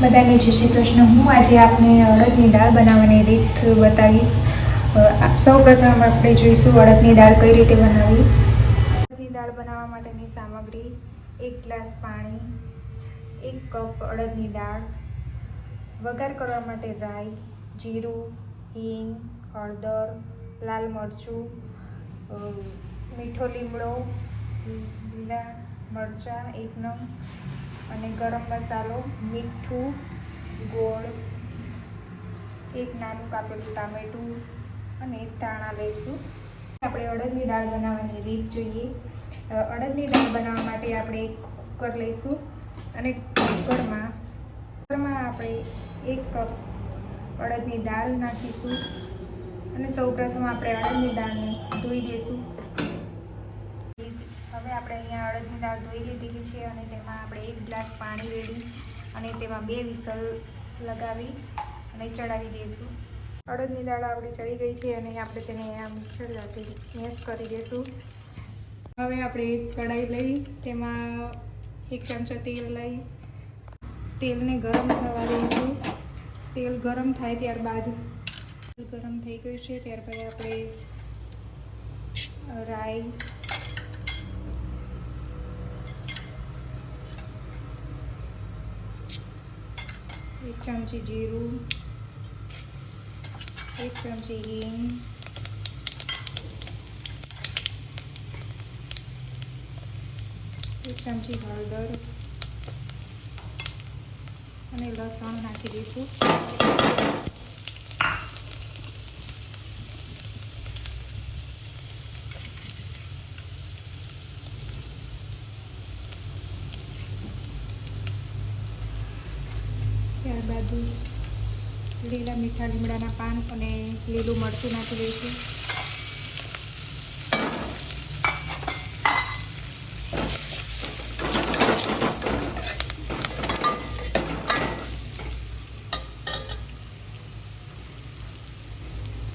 બધાને જય શ્રી કૃષ્ણ। હું આજે આપને અડદની દાળ બનાવવાની રીત બતાવીશ। સૌપ્રથમ આપણે જોઈશું અડદની દાળ કઈ રીતે બનાવવી। અડદની દાળ બનાવવા માટેની સામગ્રી 1 ગ્લાસ પાણી, 1 કપ અડદની દાળ, વઘાર કરવા માટે રાઈ, જીરું, હિંગ, હળદર, લાલ મરચું, મીઠો લીમડો, લીલા મરચાં 1 નંગ અને ગરમ મસાલો, મીઠું, ગોળ, 1 નાનું કાપેલું ટામેટું અને ધાણા લઈશું। આપણે અડદની દાળ બનાવવાની રીત જોઈએ। અડદની દાળ બનાવવા માટે આપણે 1 કુકર લઈશું અને કુકરમાં આપણે 1 કપ અડદની દાળ નાખીશું અને સૌપ્રથમ આપણે અડદની દાળને ધોઈ દઈશું। હવે આપણે અહીંયા અડદની દાળ ધોઈ લીધેલી છે અને તેમાં આપણે 1 ગ્લાસ પાણી રેડી અને તેમાં 2 વિસલ લગાવી અને ચડાવી દઈશું। અડદની દાળ આપણી ચડી ગઈ છે અને આપણે તેને મિક્સર સાથે મેશ કરી દઈશું। હવે આપણે કઢાઈ લઈ તેમાં 1 ચમચો તેલ લઈ તેલને ગરમ થવા દઈશું। તેલ ગરમ થાય ત્યારબાદ ગરમ થઈ ગયું છે ત્યારબાદ આપણે રાઈ, 1 ચમચી જીરું, 1 ચમચી હિંગ, 1 ચમચી હળદર અને લસણ નાખી દઈશું। ત્યારબાદ લીલા મીઠા લીમડાના પાન અને લીલું મરચું નાખી દઈશું।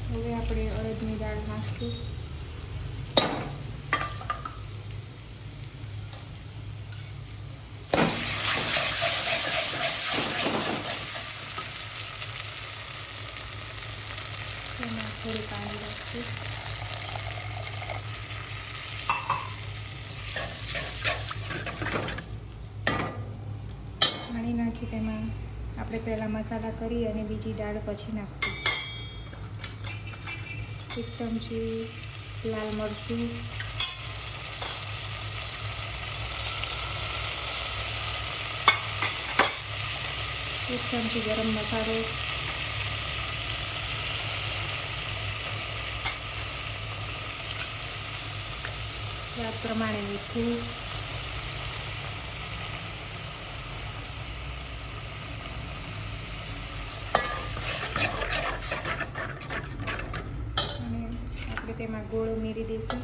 હવે આપણે અડદની દાળ નાખીશું। તેમાં થોડું પાણી નાખીશું। પાણી નાખી તેમાં આપણે પહેલાં મસાલા કરી અને બીજી દાળ પછી નાખીશું। 1 ચમચી લાલ મરચું, 1 ચમચી ગરમ મસાલો, 1 સ્વાદ પ્રમાણે મીઠું, અને આપણે તેમાં ગોળ ઉમેરી દઈશું।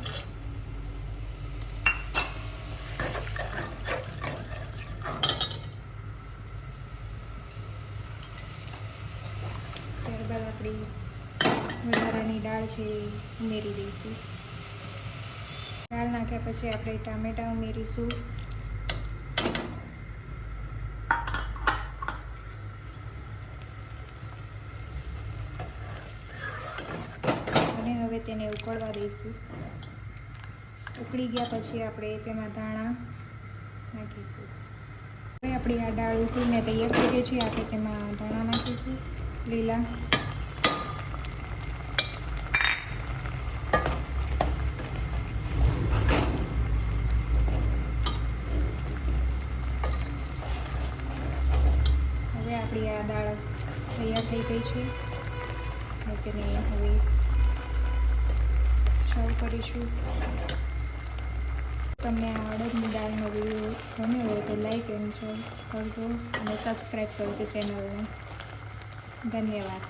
ત્યારબાદ આપણી વધારાની દાળ છે એ ઉમેરી દઈશું। દાળ નાખ્યા પછી આપણે ટામેટાં ઉમેરીશું અને હવે તેને ઉકળવા દઈશું। ઉકળી ગયા પછી આપણે તેમાં ધાણા નાખીશું। હવે આપણી આ દાળ ઉકળીને તૈયાર થઈ ગઈ છે। આપણે તેમાં ધાણા નાખીશું લીલા, આપણી આ દાળ તૈયાર થઈ ગઈ છે। તેને હવે સર્વ કરીશું। તમને આ અડદની દાળનો વિડીયો ગમ્યો હોય તો લાઈક એન્ડ શેર કરજો અને સબસ્ક્રાઈબ કરજો ચેનલને। ધન્યવાદ।